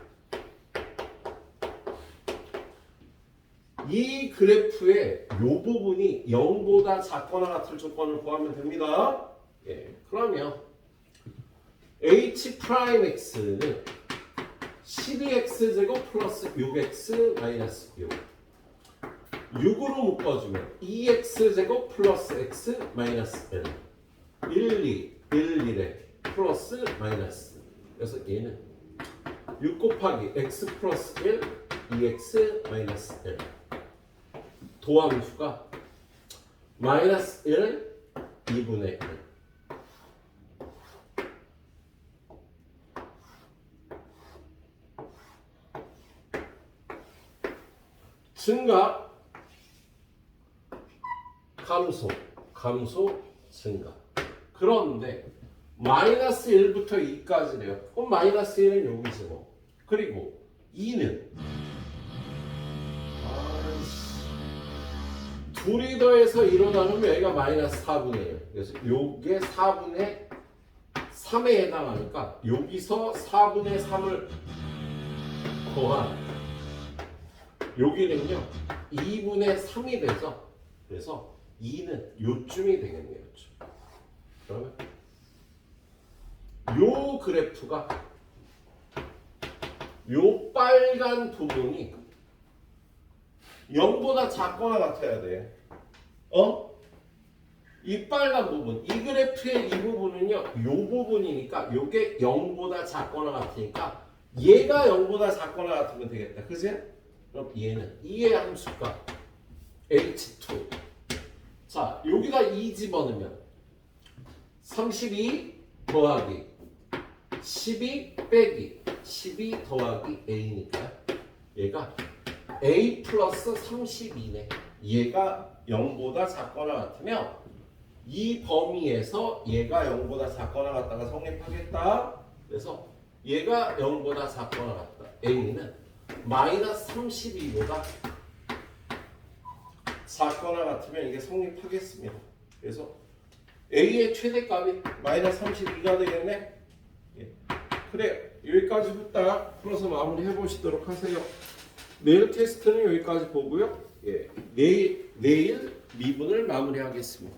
이 그래프의 요 부분이 0보다 작거나 같을 조건을 구하면 됩니다. 예, 그러면 h'x는 12x 제곱 플러스 6x 마이너스 6. 6으로 묶어주면 2x 제곱 플러스 x 마이너스 1. 1, 2, 1, 1에 플러스 마이너스. 그래서 얘는 6 곱하기 x 플러스 1 2x 마이너스 1 도함수가 마이너스 1 2분의 1 증가 감소 증가. 그런데 마이너스 1부터 2까지래요. 그럼 마이너스 1은 여기서 뭐. 그리고 2는 둘이 더해서 일어나면 여기가 마이너스 4분의 1. 그래서 요게 4분의 3에 해당하니까 여기서 4분의 3을 더한 여기는요 2분의 3이 돼서 그래서 2는 요쯤이 되겠네요. 요쯤. 그러면 요 그래프가 요 빨간 부분이 0보다 작거나 같아야 돼. 이 빨간 부분, 이 그래프의 이 부분은요, 요 부분이니까 요게 0보다 작거나 같으니까 얘가 0보다 작거나 같으면 되겠다. 그지? 그럼 얘는 2의 함수가 h2. 자, 여기다 2 집어넣으면 32 더하기 12 빼기 12 더하기 a니까 얘가 a 플러스 32네. 얘가 0보다 작거나 같으면 이 범위에서 얘가 0보다 작거나 같다가 성립하겠다. 그래서 얘가 0보다 작거나 같다. a는 마이너스 32보다 작거나 같으면 이게 성립하겠습니다. 그래서 a의 최대값이 마이너스 32가 되겠네. 예. 그래, 여기까지 후딱 풀어서 마무리 해보시도록 하세요. 내일 테스트는 여기까지 보고요. 예. 내일 미분을 마무리하겠습니다.